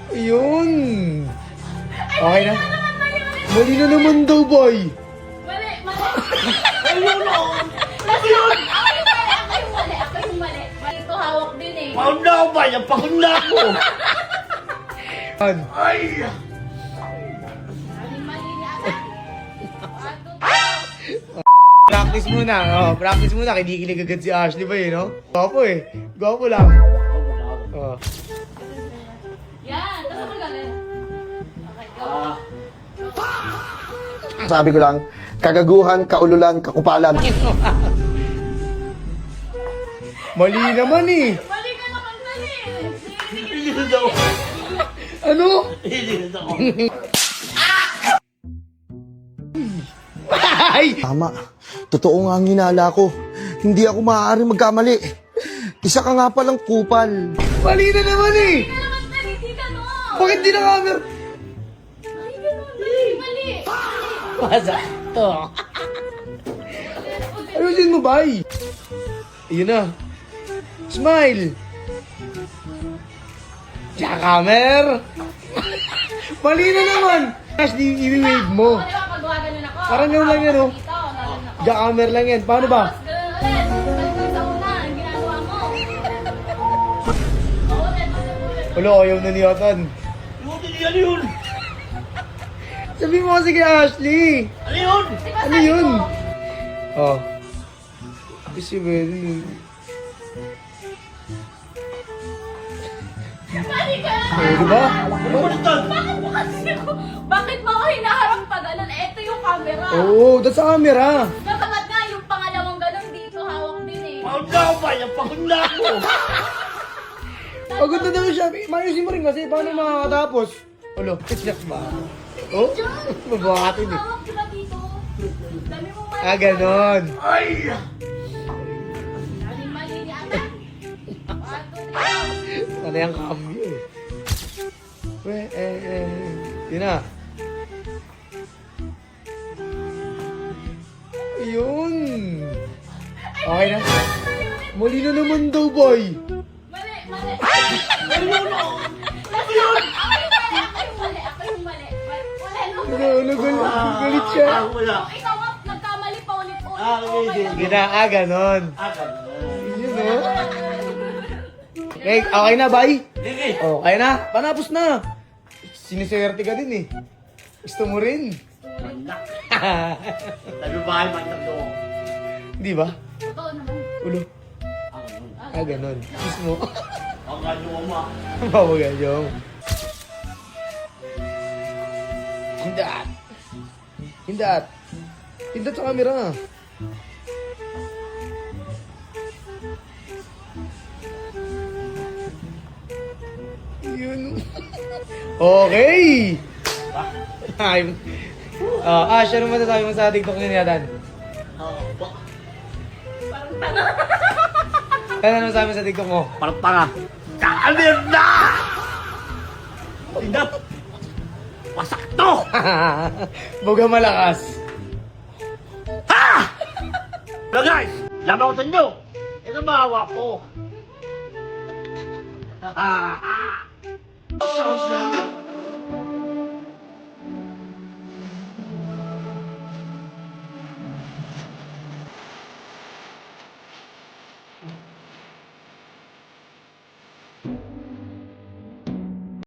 Ayun. Okay na? Mali na naman daw, boy. Mali. Ayun o! Ako yung mali. Ito hawak din eh. Paon na ako ba? Napakon na ako! Yan. Ay! Mali ni ata. Practice muna. Oh, practice muna. Kinikilig agad si Ashley ba yun, no? Gwapo eh. Gwapo lang. Oh. Yan. Tapos ako galing. Okay, go. Sabi ko lang, kagaguhan, kaululan, kakupalan. Mali naman eh. Mali ka naman mali. Ililis ako! Ano? Ililis ako! Ay! Tama, totoo nga ang hinala ko. Hindi ako maaaring magkamali. Isa ka nga palang kupal. Mali na naman eh. Hindi ka naman mali. Di ka no. Bakit di na camera? Mali ka naman. Mali. Pasa. To. Ayusin mo, bay. Ayun na. Smile. Jackhammer. Mali na naman. Ashley, i-wave mo. O, di ba? Pag gumaganon ako. Parang ganun lang yan, oh. Dito, ganon ako. Jackhammer lang yan. Paano ba? Tapos ganun ulit. Balik mo sa una. Ang ginagawa mo. Ulit. Wala, ayaw na ni Atan. Ano yun? Sabi mo kasi kay Ashley. Ano yun? Di ba Ano sabi yun? ko? Oh. Kasi well, Mali ka. diba? Ano ba ito? Bakit mo kasi ako? Bakit mo ako hinaharap pa ganun? Ito yung camera. Oo, that's sa camera. Nakamat nga yung pangalawang ganun dito. Hawak din eh. Paon na ako ba? Napakon na ako! Pagod na daw siya. Mayusin mo rin kasi paano makakatapos? Ulo, tiyak ba? Oh? Mabuhatin eh. Hawak diba dito? Dami mo mali. Ah, ganon. Ay! Mali ni ata. Ano yung cambio eh. Yun na. Ayun. Okay na. Mali na naman daw, boy. Mali. Ayun o. Ako yung mali. Wala no. Galit siya. Ako wala. Kung ikaw nga, nagkamali pa ulit-ulit. Ah, Okay hindi. lang. Yun na, ganon. Ganun. Yun o. Okay na, bay? Sige! Okay na. Panapos na. Siniswerte ka din eh. Gusto mo rin. Anak! Nagbabahay man lang doon. Di ba? Totoo naman. Ulo. Ah, Ganon. ganun. Mismo. Ang ganyo mo. Bawagan yung. Hindat. Hindat. Hindat sa camera. Yun. Okay. Ay. Siya naman masasabi mo sa TikTok ni Nathan. Ano naman sabi mo sa TikTok mo? Parang tanga. Kaalir na! Tingnan! Wasak to! Buga malakas. Ha! So guys, laman ko sa inyo. Ito mahawa ko.